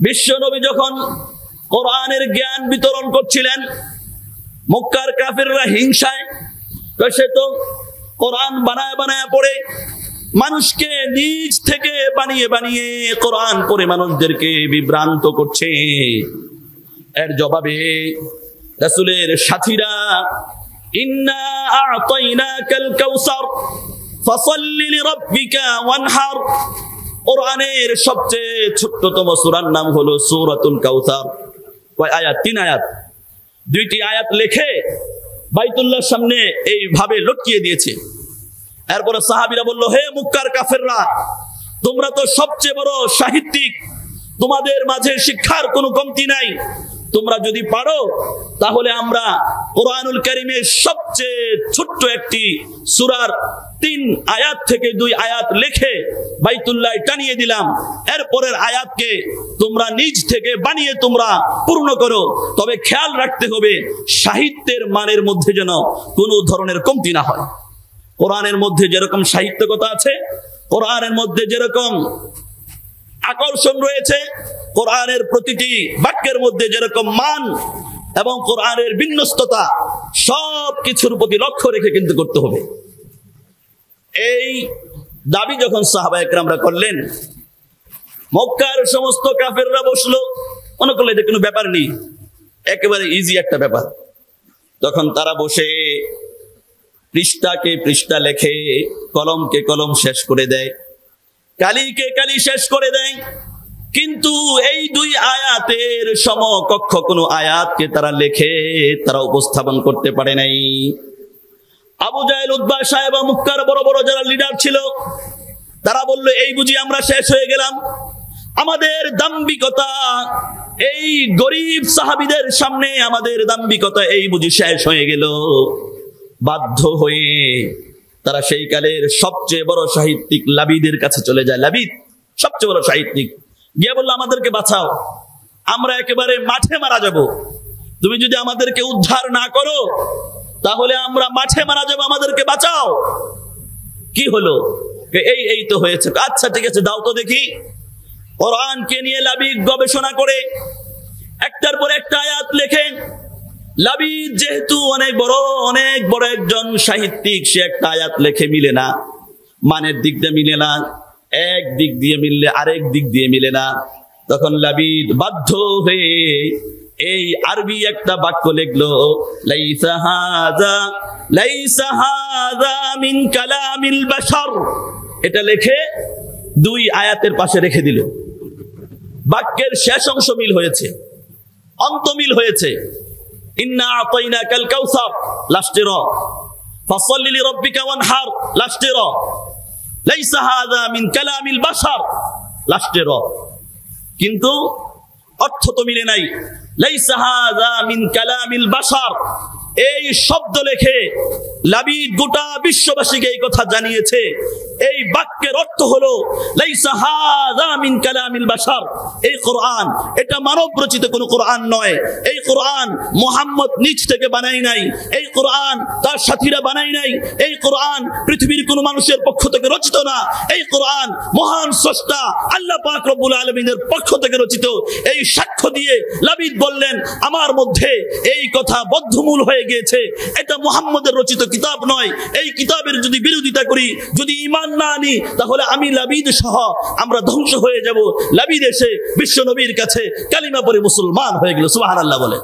বিশ্ব নবী যখন কোরআনের জ্ঞান বিতরণ করছিলেন, মক্কার কাফেররা হিংসায় সে তো কোরআন বানায় বানায় পড়ে, মানুষকে নিজ থেকে বানিয়ে বানিয়ে কোরআন পড়ে মানুষদেরকে বিভ্রান্ত করছে। এর জবাবে রাসূলের সাথীরা ইন্না আ'তাইনাকাল কাউসার ফাসাল্লি লিরাব্বিকা ওয়ানহার, কোরআনের সবচেয়ে ছোট্টতম সূরার নাম হলো সূরাতুল কাউসার। কয় আয়াত? 3 আয়াত। 2টি আয়াত লিখে বাইতুল্লাহর সামনে এইভাবে লটকিয়ে দিয়েছে। এরপরে সাহাবীরা বলল, হে মক্কার কাফেররা, তোমরা তো সবচেয়ে বড় সাহিত্যিক, তোমাদের মাঝে শিক্ষার কোনো কমতি নাই, তোমরা যদি পারো তাহলে আমরা কোরআনুল কারীমের সবচেয়ে ছোট্ট একটি সূরার 3 আয়াত থেকে 2 আয়াত লিখে বাইতুল্লাহ টানিয়ে দিলাম, এরপরের আয়াতকে তোমরা নিজ থেকে বানিয়ে তোমরা পূর্ণ করো। তবে খেয়াল রাখতে হবে সাহিত্যের মানের মধ্যে যেন কোনো ধরনের কমতি না হয়। কোরআনের মধ্যে যেরকম সাহিত্যকতা আছে, কোরআনের মধ্যে যেরকম আকর্ষণ রয়েছে, কোরআনের প্রতিটি বাক্যের মধ্যে যেরকম মান এবং কোরআনের বিন্যস্ততা, সব কিছুর প্রতি লক্ষ্য রেখে কিন্তু করতে হবে। এই দাবি যখন সাহাবায়ে কেরামরা করলেন, মক্কার সমস্ত কাফেররা বসলো, মনে করলে এটা কোনো ব্যাপার নেই, একেবারে ইজি একটা ব্যাপার। তখন তারা বসে পৃষ্ঠাকে পৃষ্ঠা লেখে, কলমকে কলম শেষ করে দেয়, কালিকে কালি শেষ করে দেয়, কিন্তু এই 2 আয়াতের সমকক্ষ কোনো আয়াতকে তারা লেখে তারা উপস্থাপন করতে পারে নাই। আবু জাহেল, উতবা, সাহেবা, মক্কার বড় বড় যারা লিডার ছিল, তারা বলল, এই বুঝি আমরা শেষ হয়ে গেলাম, আমাদের দাম্ভিকতা এই গরিব সাহাবীদের সামনে, আমাদের দাম্ভিকতা এই বুঝি শেষ হয়ে গেল। বাধ্য হয়ে তারা সেই কালের সবচেয়ে বড় সাহিত্যিক লাবিদের কাছে চলে যায়। লাবিদ সবচেয়ে বড় সাহিত্যিক, গিয়ে বলল, আমাদেরকে বাঁচাও, আমরা একেবারে মাঠে মারা যাব, তুমি যদি আমাদেরকে উদ্ধার না করো তাহলে আমরা মাঠে মারা যাব, আমাদেরকে বাঁচাও। কি হলো? এই তো হয়েছে। আচ্ছা ঠিক আছে, দাও তো দেখি। কোরআনকে নিয়ে লাবিদ গবেষণা করে একটার পর একটা আয়াত লেখে। লাবিদ যেহেতু অনেক বড় একজন সাহিত্যিক, সে একটা আয়াত লেখে, মিলে না, মানের দিক দিয়ে মিলে না, এক দিক দিয়ে মিললে আরেক দিক দিয়ে মিলে না। তখন লাবিদ বাধ্য হয়ে এই আরবি একটা বাক্য লিখলো, লাইসা হাযা মিন কালামিল বাশার। এটা লিখে 2 আয়াতের পাশে রেখে দিল। বাক্যের শেষ অংশ মিল হয়েছে, অন্ত মিল হয়েছে। ইন্না আ'তাইনাকাল কাউসার, লাস্টে র, ফাসাল্লি লিরাব্বিকা ওয়ানহার, লাস্টে র, লাইসা হাযা মিন কালামিল বাশার, লাস্টে র। কিন্তু অর্থ তো মিলে নাই। লাইসা হাযা মিন কালামিল বাশার, এই শব্দ লেখে লাবিদ গোটা বিশ্ববাসীকে এই কথা জানিয়েছে, এই বাক্যের অর্থ হলো লাইসা হাযা মিন কালামিল বাশার। এই কোরআন এটা মানব রচিত কোনো কোরআন নয়। এই কোরআন মুহাম্মদ নিজ থেকে বানাই নাই, এই কোরআন তার সাথীরা বানাই নাই, এই কোরআন পৃথিবীর কোনো মানুষের পক্ষ থেকে রচিত না, এই কোরআন মহান স্রষ্টা আল্লাহ পাক রব্বুল আলামিনের পক্ষ থেকে রচিত। এই সাক্ষ্য দিয়ে লাবিদ বললেন, আমার মধ্যে এই কথা বদ্ধমূল হয়ে গিয়েছে, এটা মুহাম্মদের রচিত কিতাব নয়। এই কিতাবের যদি বিরোধিতা করি, যদি ঈমান না আনি, তাহলে আমি লাবিদ সহ আমরা ধ্বংস হয়ে যাব। লাবিদ এসে বিশ্ব নবীর কাছে কালিমা পড়ে মুসলমান হয়ে গেল। সুবহানাল্লাহ বলে।